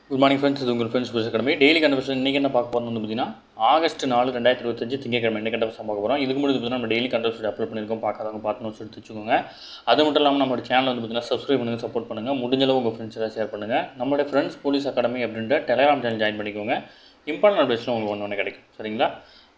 Good morning friends, இது உங்கள் friends புதுசு அகாடமி. டெய்லி கண்டபர்ஷன் இன்றைக்கி என்ன பார்க்க போகிறோம் பார்த்தீங்கன்னா ஆகஸ்ட் 4, 2025 திங்கட்கிழமை என்ன கண்டபர்ஷன் பார்க்க போகிறோம். இதுக்கு முன்னாடி நம்ம டெய்லி கண்டபர்ஷன் அப்லோட் பண்ணியிருக்கோம். பார்க்காதவங்க பார்த்து நோட்ஸ் எடுத்து வச்சுக்கோங்க. அது மட்டும் இல்லாமல் நம்ம சேனல் பார்த்தீங்கன்னா சப்ஸ்கிரைப் பண்ணுங்கள், சப்போர்ட் பண்ணுங்கள். முடிஞ்சளவு உங்கள் ஃப்ரெண்ட்ஸ் எல்லாம் ஷேர் பண்ணுங்கள். நம்மளுடைய ஃப்ரெண்ட்ஸ் போலீஸ் அகாடமி அப்படின்ற டெலிகிராம் சேனல் ஜாயின் பண்ணிக்கோங்க. இம்பார்ட்டன்ட் அப்டேட்ஸ்லாம் உங்களுக்கு ஒன்று கிடைக்கும். சரிங்களா?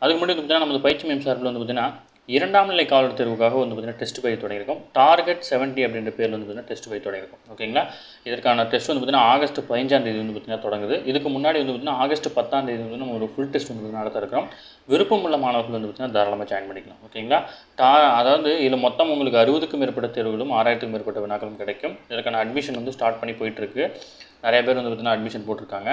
அதுக்கு முன்னாடி பார்த்தீங்கன்னா நம்ம பயிற்சி மேம் சார்பில் பார்த்தீங்கன்னா 2ஆம் நிலை காவலர் தேர்வுக்காக பார்த்தீங்கன்னா டெஸ்ட் பயிற்சி தொடங்கியிருக்கோம். டார்கெட் 70 அப்படின்ற பேரில் பார்த்தீங்கன்னா டெஸ்ட் பயிற்சி தொடங்கியிருக்கோம். ஓகேங்களா? இதற்கான டெஸ்ட் பார்த்தீங்கன்னா ஆகஸ்ட் 15ஆம் தேதி பார்த்தீங்கன்னா தொடங்குது. இதுக்கு முன்னாடி பார்த்தீங்கன்னா ஆகஸ்ட் 10ஆம் தேதி நம்ம ஒரு ஃபுல் டெஸ்ட் நடத்த இருக்கிறோம். விருப்பம் உள்ள மாணவர்கள் பார்த்தீங்கன்னா தாராளமாக ஜாயின் பண்ணிக்கலாம். ஓகேங்களா? அதாவது இதில் மொத்தம் உங்களுக்கு 60க்கும் மேற்பட்ட தேர்வுகளும் 6000க்கும் மேற்பட்ட வினாக்களும் கிடைக்கும். இதற்கான அட்மிஷன் ஸ்டார்ட் பண்ணி போயிட்டுருக்கு. நிறைய பேர் பார்த்தீங்கன்னா அட்மிஷன் போட்டிருக்காங்க.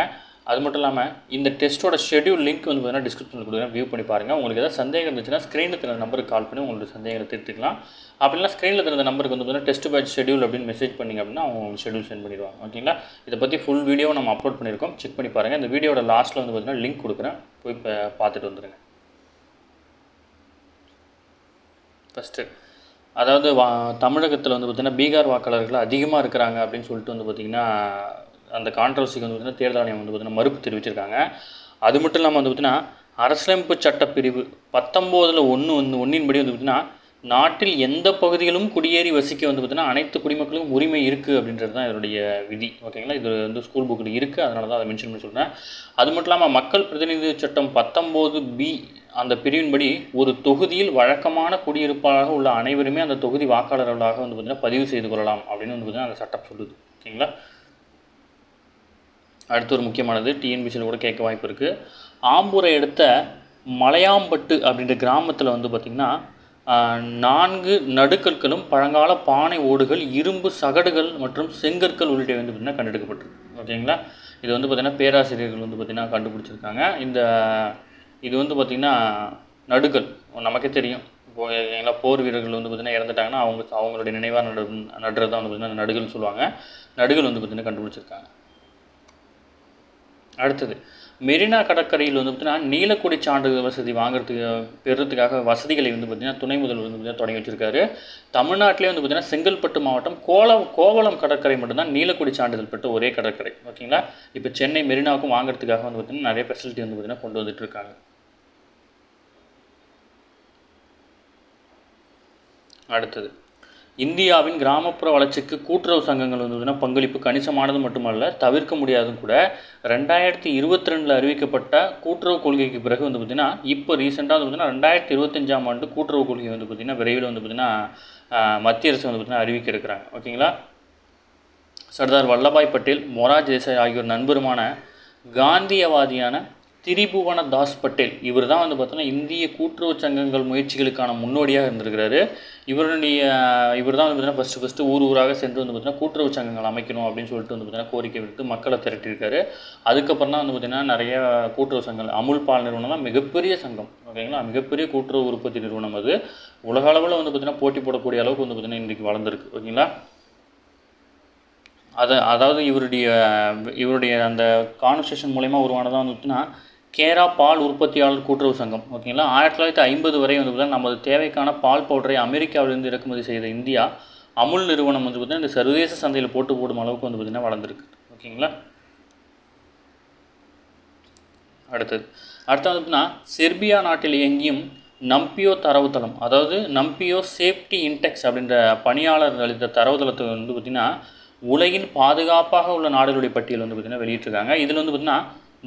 அது மட்டும் இல்லாமல் இந்த டெஸ்ட்டோட ஷெடியூல் லிங்க் பார்த்தீங்கன்னா டிஸ்கிரிப்ஷனில் கொடுக்குறேன், வியூ பண்ணி பாருங்கள். உங்களுக்கு ஏதாவது சந்தேகம் இருந்துச்சுன்னா ஸ்க்ரீனில் தெரிந்த நம்பருக்கு கால் பண்ணி உங்களோட சந்தேகங்களை தீர்த்துக்கலாம். அப்படின்னா ஸ்க்ரீனில் தெரிந்த நம்பருக்கு பார்த்தீங்கன்னா டெஸ்ட் பேட்ச் ஷெடியூல் அப்படின்னு மெசேஜ் பண்ணிங்க அப்படின்னா அவங்க உங்களுக்கு ஷெடியூல் சென்ட் பண்ணிடுவாங்க. ஓகேங்களா? இதை பற்றி ஃபுல் வீடியோ நம்ம அப்லோட் பண்ணியிருக்கோம், செக் பண்ணி பாருங்கள். இந்த வீடியோட லாஸ்ட்டில் பார்த்தீங்கன்னா லிங்க் கொடுக்குறேன், போய் பார்த்துட்டு வந்துடுங்க. ஃபஸ்ட்டு அதாவது தமிழகத்தில் பார்த்திங்கன்னா பீகார் வாக்காளர்கள் அதிகமாக இருக்கிறாங்க அப்படின்னு சொல்லிட்டு பார்த்திங்கன்னா அந்த கான்ட்ரவர்சிக்கு பார்த்திங்கன்னா தேர்தல் ஆணையம் பார்த்திங்கன்னா மறுப்பு தெரிவிச்சிருக்காங்க. அது மட்டும் இல்லாமல் பார்த்திங்கன்னா அரசியலமைப்பு சட்டப்பிரிவு 19(1) படி பார்த்திங்கன்னா நாட்டில் எந்த பகுதிகளும் குடியேறி வசிக்க பார்த்திங்கன்னா அனைத்து குடிமக்களுக்கும் உரிமை இருக்குது அப்படின்றது தான் இதனுடைய விதி. ஓகேங்களா? இது ஸ்கூல் புக்கில் இருக்குது, அதனால தான் அதை மென்ஷன் பண்ணி சொல்கிறேன். அது மட்டும் இல்லாமல் மக்கள் பிரதிநிதி சட்டம் 19(b) அந்த பிரிவின்படி ஒரு தொகுதியில் வழக்கமான குடியிருப்பாளராக உள்ள அனைவருமே அந்த தொகுதி வாக்காளர்களாக பார்த்திங்கன்னா பதிவு செய்து கொள்ளலாம் அப்படின்னு பார்த்திங்கன்னா அந்த சட்டம் சொல்லுது. ஓகேங்களா? அடுத்து ஒரு முக்கியமானது, டிஎன்பிசியில் கூட கேட்க வாய்ப்பு இருக்குது. ஆம்பூரை எடுத்த மலையாம்பட்டு அப்படின்ற கிராமத்தில் பார்த்திங்கன்னா 4 நடுக்கற்களும் பழங்கால பானை ஓடுகள், இரும்பு சகடுகள் மற்றும் செங்கற்கள் உள்ளிட்ட பார்த்திங்கன்னா கண்டெடுக்கப்பட்டிருக்கு. ஓகேங்களா? இது பார்த்திங்கன்னா பேராசிரியர்கள் பார்த்திங்கன்னா கண்டுபிடிச்சிருக்காங்க. இது பார்த்திங்கன்னா நடுகள் நமக்கே தெரியும். இப்போ போர் வீரர்கள் பார்த்திங்கன்னா இறந்துட்டாங்கன்னா அவங்களுடைய நினைவாக நடுறது தான் பார்த்திங்கன்னா நடுகள்னு சொல்லுவாங்க. நடுகள் பார்த்திங்கன்னா கண்டுபிடிச்சிருக்காங்க. அடுத்தது மெரினா கடற்கரையில் பார்த்திங்கன்னா நீலக்குடி சான்றிதழ் வசதி பெறுறதுக்காக வசதிகளை பார்த்திங்கன்னா துணை முதல்வர் பார்த்திங்கன்னா தொடங்கி வச்சுருக்காரு. தமிழ்நாட்டிலே பார்த்திங்கன்னா செங்கல்பட்டு மாவட்டம் கோவளம் கடற்கரை மட்டும்தான் நீலக்குடி சான்றிதழ் பெற்ற ஒரே கடற்கரை. ஓகேங்களா? இப்போ சென்னை மெரினாவுக்கும் வாங்குறதுக்காக பார்த்திங்கன்னா நிறைய ஃபெசிலிட்டி பார்த்திங்கன்னா கொண்டு வந்துட்டு இருக்காங்க. அடுத்தது இந்தியாவின் கிராமப்புற வளர்ச்சிக்கு கூட்டுறவு சங்கங்கள் பார்த்திங்கன்னா பங்களிப்பு கணிசமானது மட்டுமல்ல, தவிர்க்க முடியாதும் கூட. 2022 அறிவிக்கப்பட்ட கூட்டுறவு கொள்கைக்கு பிறகு பார்த்திங்கன்னா இப்போ ரீசெண்டாக பார்த்திங்கன்னா 2025ஆம் ஆண்டு கூட்டுறவு கொள்கை பார்த்திங்கன்னா விரைவில் பார்த்திங்கன்னா மத்திய அரசு பார்த்திங்கன்னா அறிவிக்க இருக்கிறாங்க. ஓகேங்களா? சர்தார் வல்லபாய் பட்டேல், மொரார்ஜி தேசாய் ஆகியோர் நண்பருமான காந்தியவாதியான திரிபுவன தாஸ் பட்டேல் இவர் தான் பார்த்தீங்கன்னா இந்திய கூட்டுறவு சங்கங்கள் முயற்சிகளுக்கான முன்னோடியாக இருந்திருக்கிறாரு. இவர் தான் பார்த்தீங்கன்னா ஃபஸ்ட்டு ஊராக சென்று பார்த்தீங்கன்னா கூட்டுறவு சங்கங்கள் அமைக்கணும் அப்படின்னு சொல்லிட்டு பார்த்தீங்கன்னா கோரிக்கை விடுத்து மக்களை திரட்டியிருக்காரு. அதுக்கப்புறம் தான் பார்த்தீங்கன்னா நிறைய கூட்டுறவு சங்கங்கள், அமுல் பால் நிறுவனம் தான் மிகப்பெரிய சங்கம். ஓகேங்களா? மிகப்பெரிய கூட்டுறவு உற்பத்தி நிறுவனம். அது உலக அளவில் பார்த்தீங்கன்னா போட்டி போடக்கூடிய அளவுக்கு பார்த்தீங்கன்னா இன்றைக்கு வளர்ந்துருக்கு. ஓகேங்களா? அதாவது இவருடைய அந்த கான்வர்சேஷன் மூலமா உருவானதாக பார்த்தீங்கன்னா கேரா பால் உற்பத்தியாளர் கூட்டுறவு சங்கம். ஓகேங்களா? 1950 வரை நமது தேவைக்கான பால் பவுடரை அமெரிக்காவிலிருந்து இறக்குமதி செய்த இந்தியா அமுல் நிறுவனம் பார்த்திங்கன்னா இந்த சர்வதேச சந்தையில் போடும் அளவுக்கு பார்த்திங்கன்னா வளர்ந்துருக்கு. ஓகேங்களா? அடுத்தது பார்த்திங்கன்னா செர்பியா நாட்டில் இயங்கியும் நம்பியோ தரவுத்தளம், அதாவது நம்பியோ சேஃப்டி இன்டெக்ஸ் அப்படின்ற பணியாளர் அளித்த தரவுத்தளத்தை பார்த்திங்கன்னா உலகின் பாதுகாப்பாக உள்ள நாடுகளுடைய பட்டியல் பார்த்திங்கன்னா வெளியிட்டிருக்காங்க. இதில் பார்த்திங்கன்னா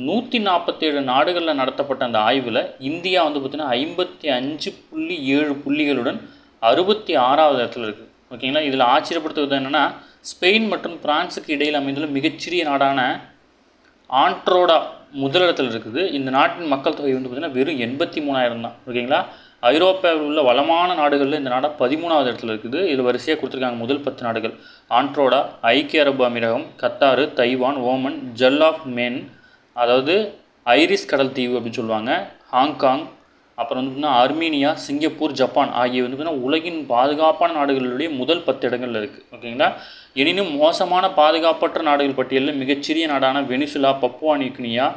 147 நாடுகளில் நடத்தப்பட்ட அந்த ஆய்வில் இந்தியா பார்த்திங்கன்னா 55.7 புள்ளிகளுடன் 66வது இடத்துல இருக்குது. ஓகேங்களா? இதில் ஆச்சரியப்படுத்துவது என்னென்னா ஸ்பெயின் மற்றும் பிரான்ஸுக்கு இடையில் அமைந்துள்ள மிகச்சிறிய நாடான ஆண்ட்ரோடா முதலிடத்தில் இருக்குது. இந்த நாட்டின் மக்கள் தொகை பார்த்திங்கன்னா வெறும் 83,000 தான். ஓகேங்களா? ஐரோப்பாவில் உள்ள வளமான நாடுகளில் இந்த நாடாக 13வது இடத்துல இருக்குது. இது வரிசையாக கொடுத்துருக்காங்க. முதல் 10 நாடுகள் ஆண்ட்ரோடா, ஐக்கிய அரபு அமீரகம், Qatar, Taiwan, Oman, Isle of Man, அதாவது ஐரிஸ் கடல் தீவு அப்படின்னு சொல்லுவாங்க, ஹாங்காங், அப்புறம் பார்த்திங்கன்னா அர்மீனியா, சிங்கப்பூர், ஜப்பான் ஆகிய பார்த்திங்கன்னா உலகின் பாதுகாப்பான நாடுகளுடைய முதல் 10 இடங்களில் இருக்குது. ஓகேங்களா? எனினும் மோசமான பாதுகாப்பற்ற நாடுகள் பட்டியலில் மிகச்சிறிய நாடான வெனிசுலா, பப்புவா நியூகினியா,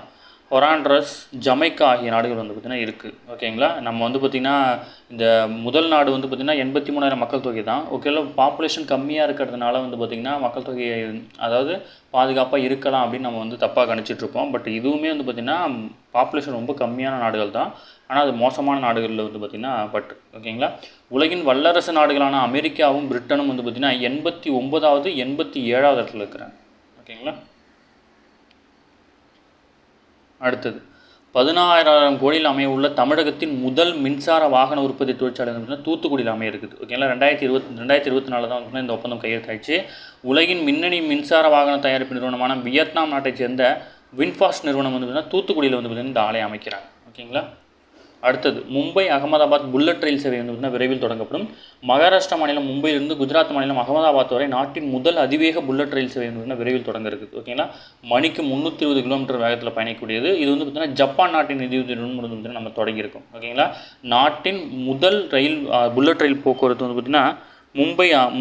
ஹொராண்டரஸ், ஜமைக்கா ஆகிய நாடுகள் வந்து பார்த்திங்கன்னா இருக்குது. ஓகேங்களா. நம்ம வந்து பார்த்திங்கன்னா இந்த முதல் நாடு வந்து பார்த்திங்கன்னா 83,000 மக்கள் தொகை தான். ஓகேல பாப்புலேஷன் கம்மியாக இருக்கிறதுனால வந்து பார்த்திங்கன்னா மக்கள் தொகை அதாவது பாதுகாப்பாக இருக்கலாம் அப்படின்னு நம்ம வந்து தப்பாக கணிச்சிட்ருப்போம். பட் இதுவுமே வந்து பார்த்திங்கன்னா பாப்புலேஷன் ரொம்ப கம்மியான நாடுகள் தான். ஆனால் அது மோசமான நாடுகளில் வந்து பார்த்திங்கன்னா ஓகேங்களா. உலகின் வல்லரசு நாடுகளான அமெரிக்காவும் பிரிட்டனும் வந்து பார்த்திங்கன்னா 89வது 87வது இடத்துல இருக்கிறாங்க. ஓகேங்களா. அடுத்தது 16,000 கோடியில் அமைய உள்ள தமிழகத்தின் முதல் மின்சார வாகன உற்பத்தி தொழிற்சாலை வந்து தூத்துக்குடியில் அமைய இருக்குது. ஓகேங்களா. 2024 தான் வந்து இந்த ஒப்பந்தம் கையெழுத்தாயிடுச்சு. உலகின் மின்னணு மின்சார வாகன தயாரிப்பு நிறுவனமான வியட்நாம் நாட்டை சேர்ந்த வின்ஃபாஸ்ட் நிறுவனம் வந்து பார்த்திங்கன்னா தூத்துக்குடியில் வந்து பார்த்திங்கன்னா இந்த ஆலையை அமைக்கிறாங்க. ஓகேங்களா. அடுத்தது மும்பை அகமதாபாத் புல்லட் ரயில் சேவை வந்து பார்த்திங்கன்னா விரைவில் தொடங்கப்படும். மகாராஷ்டிரா மாநிலம் மும்பையிலிருந்து குஜராத் மாநிலம் அகமதாபாத் வரை நாட்டின் முதல் அதிவேக புல்லட் ரயில் சேவை வந்து பார்த்திங்கன்னா விரைவில் தொடங்க இருக்குது. ஓகேங்களா. மணிக்கு 320 கிலோமீட்டர் வேகத்தில் பயணிக்கக்கூடியது. இது வந்து பார்த்திங்கன்னா ஜப்பான் நாட்டின் நிதியுதவியுடன் வந்து பார்த்திங்கன்னா நம்ம தொடங்கியிருக்கோம். ஓகேங்களா. நாட்டின் முதல் ரயில் புல்லட் ரயில் போக்குவரத்து வந்து பார்த்திங்கன்னா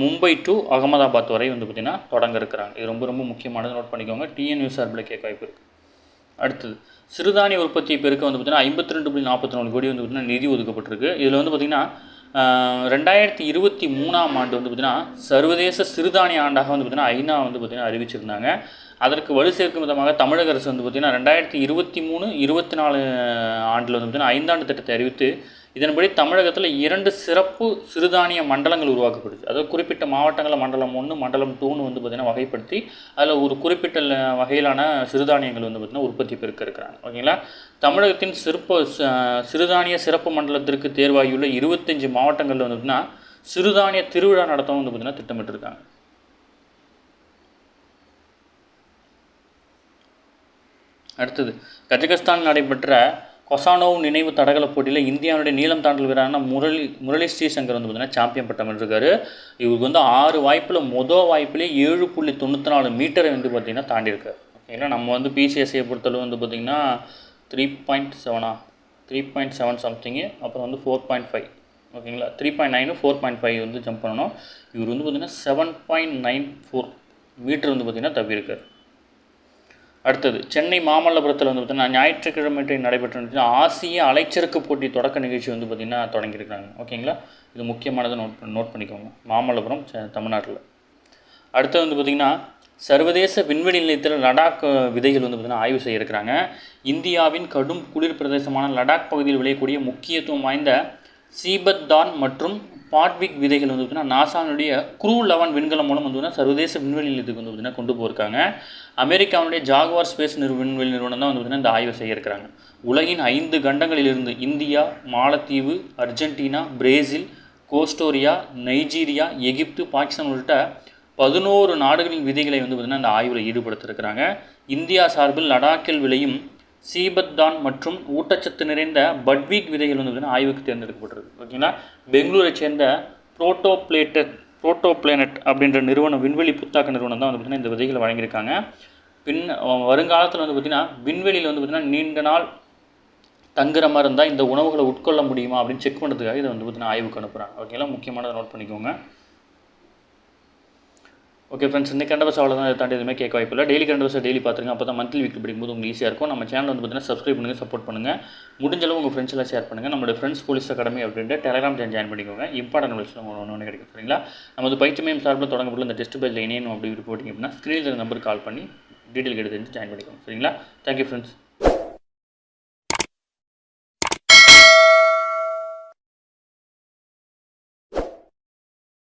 மும்பை டு அகமதாபாத் வரை வந்து பார்த்திங்கன்னா தொடங்க இருக்கிறாங்க. இது ரொம்ப ரொம்ப முக்கியமானது, நோட் பண்ணிக்கோங்க. டிஎன்யூ சார்பில் கேட்க வாய்ப்பு இருக்குது. அடுத்தது சிறுதானிய உற்பத்தியை பெருக்க வந்து பார்த்திங்கன்னா 52.44 கோடி வந்து பார்த்திங்கன்னா நிதி ஒதுக்கப்பட்டிருக்கு. இதில் வந்து பார்த்திங்கன்னா 2023ஆம் ஆண்டு வந்து பார்த்திங்கன்னா சர்வதேச சிறுதானிய ஆண்டாக வந்து பார்த்திங்கன்னா ஐநா வந்து பார்த்திங்கன்னா அறிவிச்சிருந்தாங்க. அதற்கு வலு சேர்க்கும் விதமாக தமிழக அரசு வந்து பார்த்திங்கன்னா 2023-24 ஆண்டில் வந்து பார்த்திங்கன்னா 5ஆண்டு திட்டத்தை அறிவித்து இதன்படி தமிழகத்தில் 2 சிறப்பு சிறுதானிய மண்டலங்கள் உருவாக்கப்படுது. அதாவது குறிப்பிட்ட மாவட்டங்களில் மண்டலம் 1 மண்டலம் 2ன்னு வந்து பார்த்திங்கன்னா வகைப்படுத்தி அதில் ஒரு குறிப்பிட்ட வகையிலான சிறுதானியங்கள் வந்து பார்த்திங்கன்னா உற்பத்தி பெருக்க இருக்கிறாங்க. ஓகேங்களா. தமிழகத்தின் சிறுதானிய சிறப்பு மண்டலத்திற்கு தேர்வாகியுள்ள 25 மாவட்டங்களில் வந்து பார்த்திங்கன்னா சிறுதானிய திருவிழா நடத்தவும் வந்து பார்த்திங்கன்னா திட்டமிட்டிருக்காங்க. அடுத்தது கஜகஸ்தான் நடைபெற்ற கொசானோவ் நினைவு தடகள போட்டியில் இந்தியாவுடைய நீளம் தாண்டல் வீரரான முரளி ஸ்ரீசங்கர் வந்து பார்த்திங்கன்னா சாம்பியன் பட்டம் வென்றிருக்காரு. இவருக்கு வந்து 6 வாய்ப்பில் வாய்ப்பிலே 7.94 மீட்டரை வந்து பார்த்திங்கன்னா தாண்டியிருக்காரு. ஓகேங்களா. நம்ம வந்து பிசிஎஸ்ஐயை பொறுத்தளவு வந்து பார்த்திங்கன்னா 3.7 சம்திங்கு, அப்புறம் வந்து 4.5. ஓகேங்களா. 3.9 4.5 வந்து ஜம்ப் பண்ணணும். இவர் வந்து பார்த்திங்கன்னா 7.94 மீட்டர் வந்து பார்த்திங்கன்னா தப்பியிருக்கார். அடுத்தது சென்னை மாமல்லபுரத்தில் வந்து பார்த்திங்கன்னா ஞாயிற்றுக்கிழமை நடைபெற்ற ஆசிய அலைச்சறுக்கு போட்டி தொடக்க நிகழ்ச்சி வந்து பார்த்திங்கன்னா தொடங்கியிருக்காங்க. ஓகேங்களா. இது முக்கியமானதை நோட் பண்ணிக்கோங்க. மாமல்லபுரம் தமிழ்நாட்டில். அடுத்தது வந்து பார்த்திங்கன்னா சர்வதேச விண்வெளி நிலையத்தில் லடாக் விதைகள் வந்து பார்த்திங்கன்னா ஆய்வு செய்ய இருக்கிறாங்க. இந்தியாவின் கடும் குளிர் பிரதேசமான லடாக் பகுதியில் விளையக்கூடிய முக்கியத்துவம் வாய்ந்த சீபத்தான் மற்றும் பாட்விக் விதைகள் வந்து பார்த்திங்கன்னா நாசாவுடைய க்ரூ 11 விண்கலம் மூலம் வந்து பார்த்திங்கன்னா சர்வதேச விண்வெளி நிலையத்துக்கு வந்து பார்த்திங்கன்னா கொண்டு போயிருக்காங்க. அமெரிக்காவுடைய ஜாகுவார் ஸ்பேஸ் விண்வெளி நிறுவனம் தான் வந்து பார்த்திங்கன்னா இந்த ஆய்வு செய்ய இருக்கிறாங்க. உலகின் 5 கண்டங்களிலிருந்து இந்தியா, மாலத்தீவு, அர்ஜென்டினா, பிரேசில், கோஸ்டோரியா, நைஜீரியா, எகிப்து, பாகிஸ்தான் உள்ளிட்ட 11 நாடுகளின் விதைகளை வந்து பார்த்திங்கன்னா இந்த ஆய்வில் ஈடுபடுத்திருக்கிறாங்க. இந்தியா சார்பில் லடாக்கில் விளையும் சீபத்தான் மற்றும் ஊட்டச்சத்து நிறைந்த பட்வீக் விதைகள் வந்து ஆய்வுக்கு தேர்ந்தெடுக்கப்பட்டிருக்கு. ஓகேங்களா. பெங்களூரை சேர்ந்த புரோட்டோபிளானட் அப்படின்ற நிறுவனம், விண்வெளி புத்தாக்க நிறுவனம் தான் வந்து பார்த்திங்கன்னா இந்த விதைகளை வழங்கியிருக்காங்க. வருங்காலத்தில் வந்து பார்த்திங்கன்னா விண்வெளியில் வந்து பார்த்திங்கன்னா நீண்ட நாள் தங்குற மாதிரி இருந்தால் இந்த உணவுகளை உட்கொள்ள முடியுமா அப்படின்னு செக் பண்ணுறதுக்காக இதை வந்து பார்த்திங்கன்னா ஆய்வுக்கு அனுப்புகிறாங்க. ஓகேங்களா. முக்கியமானதை நோட் பண்ணிக்கோங்க. ஓகே ஃப்ரெண்ட்ஸ், இந்த கண்டவர்ஸ் அவ்வளோதான். இதை தாண்டி எதுவுமே கேட்க வாய்ப்பில்லை. டெய்லி கண்டவர்ஸை டெய்லி பார்த்துருங்க. அப்போ தான் மந்த்லி வீக் படிக்கும்போது உங்களுக்கு ஈஸியாக இருக்கும். நம்ம சேனல் வந்து பார்த்திங்கன்னா சப்ஸ்கிரைப் பண்ணுங்கள், சப்போர்ட் பண்ணுங்கள். முடிஞ்சளவு உங்கள் ஃப்ரெண்ட்ஸ் எல்லாம் ஷேர் பண்ணுங்கள். நம்மளுடைய ஃப்ரெண்ட்ஸ் போலீஸ் அகாடமி அப்படின்ற டெலிகிராம் ஜாயின் பண்ணிக்கோங்க. இம்பார்ட்டன்ட் விஷயம் ஒன்று கிடைக்கும். சரிங்களா. நமது பயிற்சி மையம் சார்பில் தொடங்கப்பட்ட இந்த டெஸ்ட் பேஜில் இணையணும் அப்படி போட்டிங்க அப்படின்னா ஸ்க்ரீனில் நம்பருக்கு கால் பண்ணி டீட்டெயில் எடுத்து ஜாயின் பண்ணிக்கோங்க. சரிங்களா. Thank you friends.